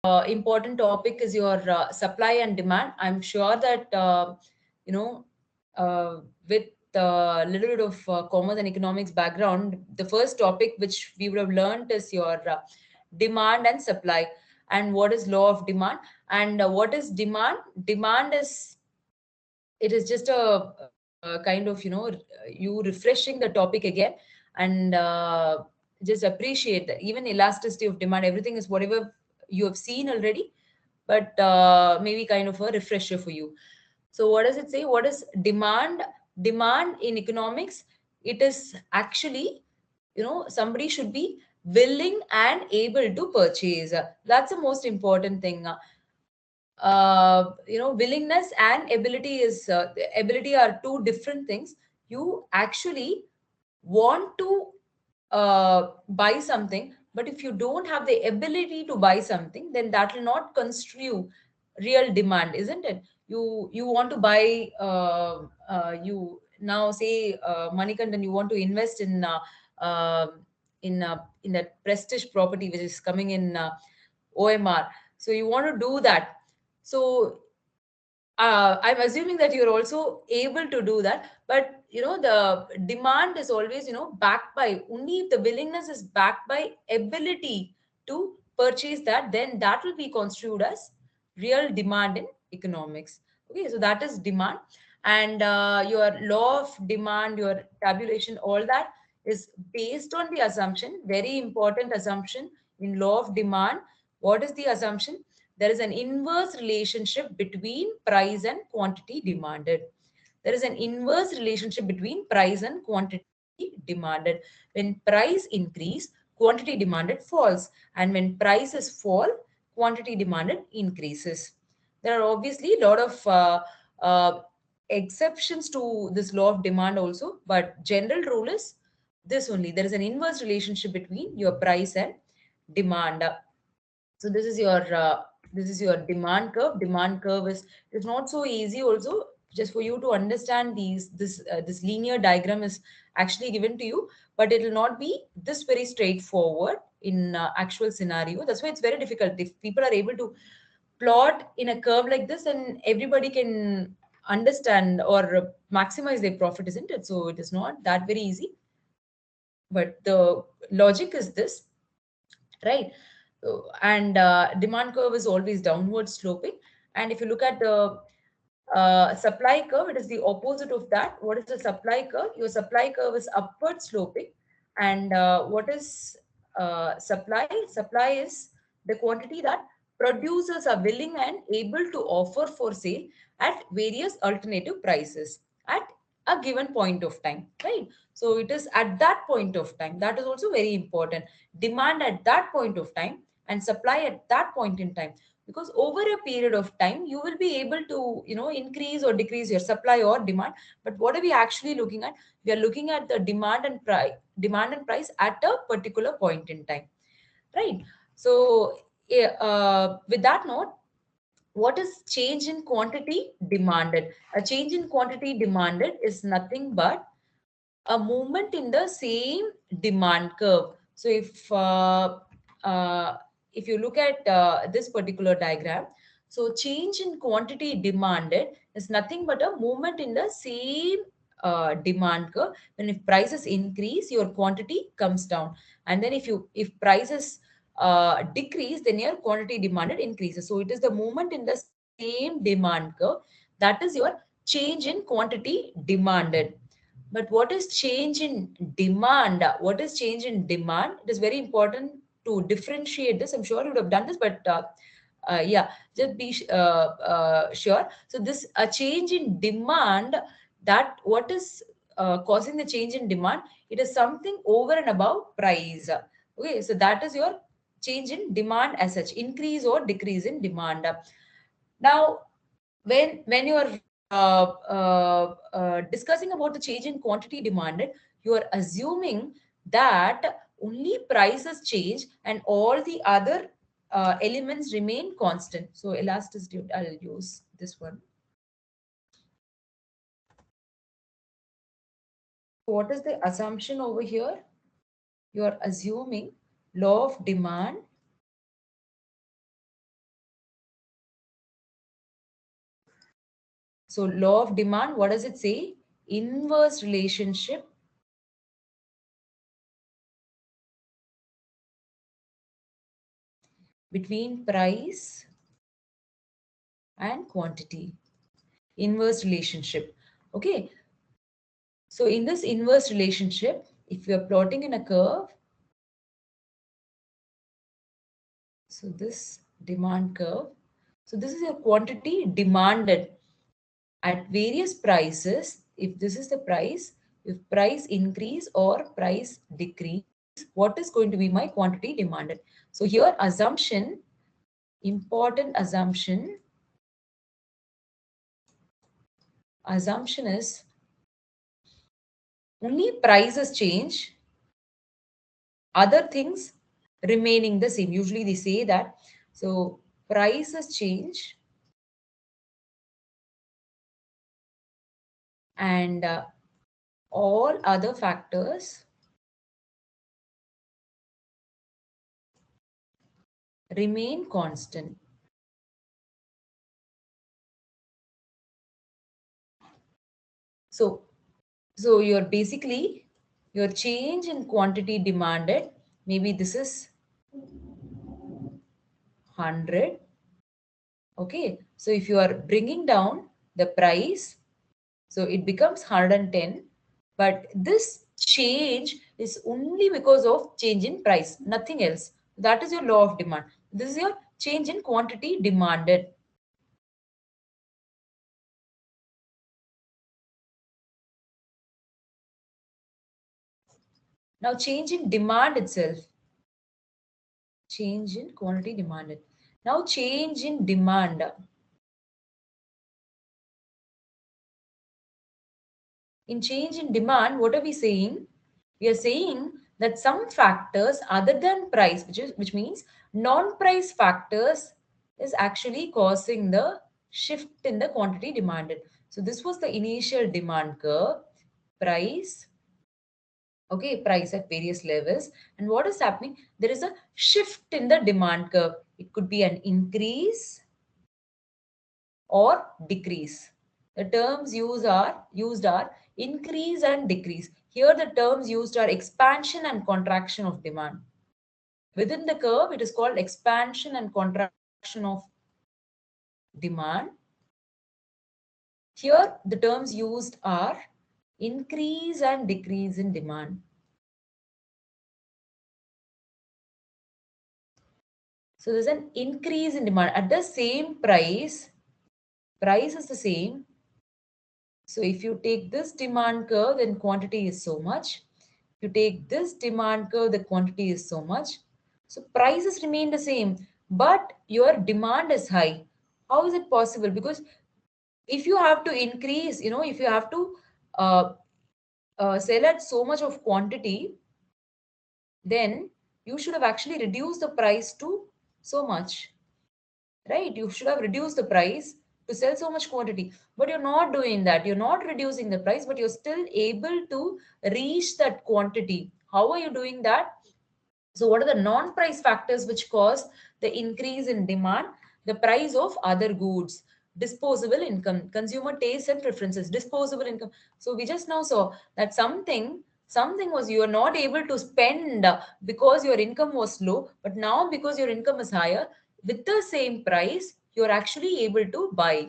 important topic is your supply and demand. I'm sure that you know with a little bit of commerce and economics background, the first topic which we would have learned is your demand and supply, and what is law of demand, and what is demand. Demand is, it is just a kind of, you refreshing the topic again, and just appreciate that even elasticity of demand, everything is whatever you have seen already, but maybe kind of a refresher for you. So what does it say? What is demand? Demand in economics, it is actually, somebody should be willing and able to purchase. That's the most important thing. Willingness and ability is, ability are two different things. You actually want to buy something, but if you don't have the ability to buy something, then that will not constitute real demand, isn't it? You want to buy, you now say, Manikandan, you want to invest uh, in that prestige property which is coming in OMR. So you want to do that. So I'm assuming that you're also able to do that, but the demand is always, backed by, only if the willingness is backed by ability to purchase that, then that will be construed as real demand in economics. Okay, so that is demand. And your law of demand, your tabulation, all that is based on the assumption, very important assumption in law of demand. What is the assumption? There is an inverse relationship between price and quantity demanded. There is an inverse relationship between price and quantity demanded. When price increase, quantity demanded falls, and when prices fall, quantity demanded increases. There are obviously a lot of exceptions to this law of demand also, but general rule is this only. There is an inverse relationship between your price and demand. So this is your demand curve. Demand curve is not so easy also. Just for you to understand, this linear diagram is actually given to you, but it will not be this very straightforward in actual scenario. That's why it's very difficult. If people are able to plot in a curve like this, then everybody can understand or maximize their profit, isn't it? So it is not that very easy, but the logic is this, right? And demand curve is always downward sloping. And if you look at the supply curve, it is the opposite of that. What is the supply curve? Your supply curve is upward sloping. And what is supply? Supply is the quantity that producers are willing and able to offer for sale at various alternative prices at a given point of time, right? So it is at that point of time. That is also very important. Demand at that point of time and supply at that point in time, because over a period of time you will be able to, increase or decrease your supply or demand. But what are we actually looking at? We are looking at the demand and price at a particular point in time, right? So with that note, what is change in quantity demanded? A change in quantity demanded is nothing but a movement in the same demand curve. So if you look at this particular diagram, so change in quantity demanded is nothing but a movement in the same demand curve. When if prices increase, your quantity comes down, and then if prices decrease, then your quantity demanded increases. So it is the movement in the same demand curve, that is your change in quantity demanded. But what is change in demand? What is change in demand? It is very important to differentiate this. I'm sure you would have done this, but yeah, just be sure. So this a change in demand, that what is causing the change in demand? It is something over and above price. Okay, so that is your change in demand as such, increase or decrease in demand. Now, when you are discussing about the change in quantity demanded, you are assuming that only prices change and all the other elements remain constant. So elasticity, I'll use this one. What is the assumption over here? You are assuming law of demand So law of demand, what does it say? Inverse relationship between price and quantity. Inverse relationship. Okay. So in this inverse relationship, if we are plotting in a curve, so this demand curve, so this is your quantity demanded at various prices. If this is the price, if price increase or price decrease, what is going to be my quantity demanded? So here assumption, important assumption is only prices change, other things remaining the same. Usually they say that. So prices change and all other factors remain constant. So, so you're basically your change in quantity demanded. Maybe this is 100. Okay. So if you are bringing down the price, so it becomes 110. But this change is only because of change in price, nothing else. That is your law of demand. This is your change in quantity demanded. Now, change in demand itself, change in quantity demanded. Now, change in demand. In change in demand, what are we saying? We are saying that some factors other than price, which means non-price factors, is actually causing the shift in the quantity demanded. So this was the initial demand curve, price, okay, price at various levels. And what is happening? There is a shift in the demand curve. It could be an increase or decrease. The terms used are increase and decrease. Here the terms used are expansion and contraction of demand. Within the curve, it is called expansion and contraction of demand. Here the terms used are increase and decrease in demand. So there's an increase in demand at the same price. Price is the same. So if you take this demand curve, then quantity is so much. If you take this demand curve, the quantity is so much. So prices remain the same, but your demand is high. How is it possible? Because if you have to increase, if you have to uh, sell at so much of quantity, then you should have actually reduced the price to so much, right? You should have reduced the price to sell so much quantity, but you're not doing that. You're not reducing the price, but you're still able to reach that quantity. How are you doing that? So what are the non-price factors which cause the increase in demand? The price of other goods, disposable income, consumer tastes and preferences, disposable income. So we just now saw that something was you are not able to spend because your income was low, but now because your income is higher, with the same price, you're actually able to buy.